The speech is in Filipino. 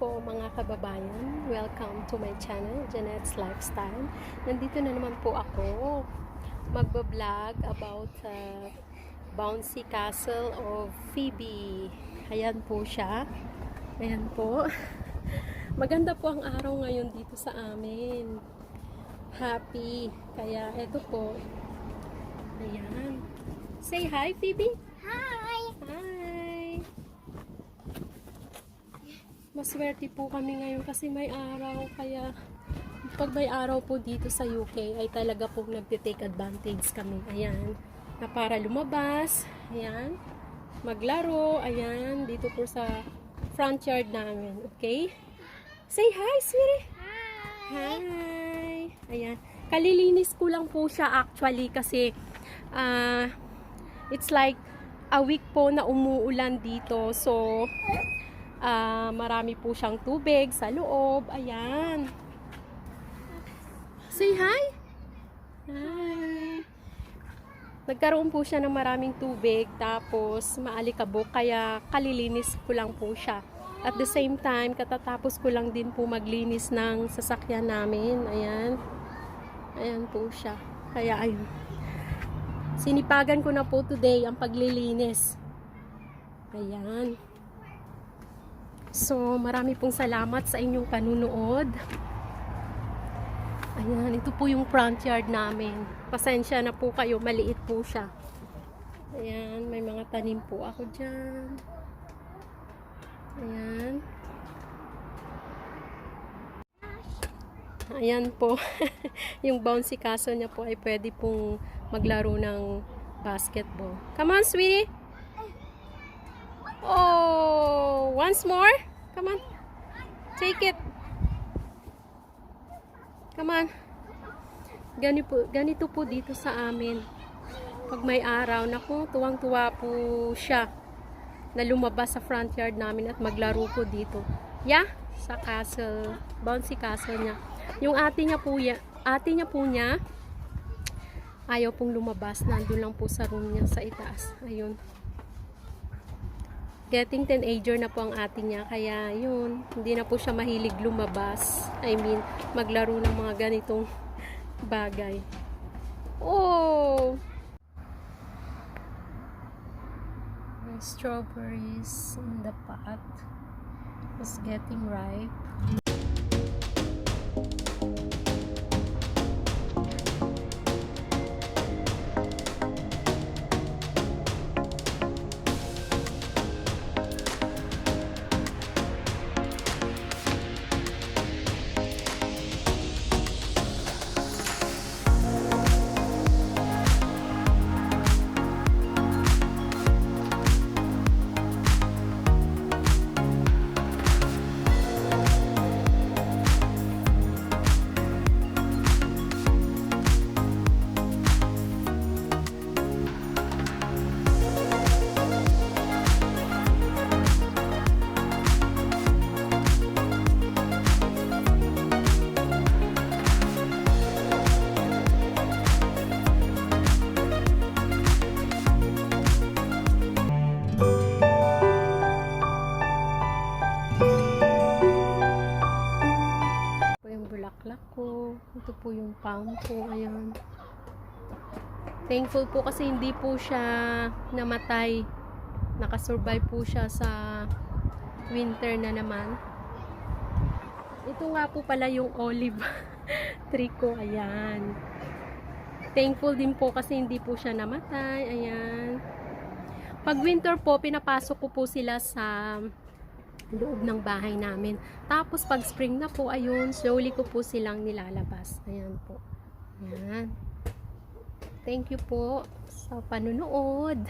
po mga kababayan, welcome to my channel, Janette's Lifestyle. Nandito na naman po ako magbablog about Bouncy Castle of Phoebe. Ayan po siya. Ayan po. Maganda po ang araw ngayon dito sa amin. Happy. Kaya eto po. Ayan. Say hi, Phoebe. Hi! Hi. Maswerte po kami ngayon kasi may araw, kaya pag may araw po dito sa UK ay talaga po nagte-take advantage kami. Ayan, na para lumabas, ayan, maglaro, ayan, dito po sa front yard namin, okay? Say hi, sweetie! Hi! Ayan, kalilinis ko lang po siya actually kasi it's like a week po na umuulan dito, so marami po siyang tubig sa loob. Ayan. Say hi. Hi. Nagkaroon po siya ng maraming tubig, tapos maalikabok, kaya kalilinis ko lang po siya. At the same time, katatapos ko lang din po maglinis ng sasakyan namin. Ayan. Ayan po siya. Kaya ayun. Sinipagan ko na po today ang paglilinis. Ayan. So, marami pong salamat sa inyong panunood. Ayan, ito po yung front yard namin. Pasensya na po kayo, maliit po siya. Ayan, may mga tanim po ako dyan. Ayan. Ayan po. Yung bouncy castle niya po ay pwede pong maglaro ng basketball. Come on, sweetie! Oh, once more. Come on. Take it. Come on. Ganito po dito sa amin. Pag may araw, naku, tuwang-tuwa po siya na lumabas sa front yard namin at maglaro po dito. Yeah, sa castle, bouncy castle niya. Yung ate niya po niya, ayaw pong lumabas. Nandun lang po sa room niya sa itaas. Ayun. Getting teenager na po ang ate niya, kaya yun, hindi na po siya mahilig lumabas. I mean, maglaro ng mga ganitong bagay. Oh! Strawberries in the pot was getting ripe. Ko. Ito po yung palm ko. Ayan. Thankful po kasi hindi po siya namatay. Nakasurvive po siya sa winter na naman. Ito nga po pala yung olive tree ko. Ayan. Thankful din po kasi hindi po siya namatay. Ayan. Pag winter po, pinapasok ko po sila sa loob ng bahay namin. Tapos pag spring na po, ayun, slowly ko po silang nilalabas. Ayan po. Ayan. Thank you po sa panunood.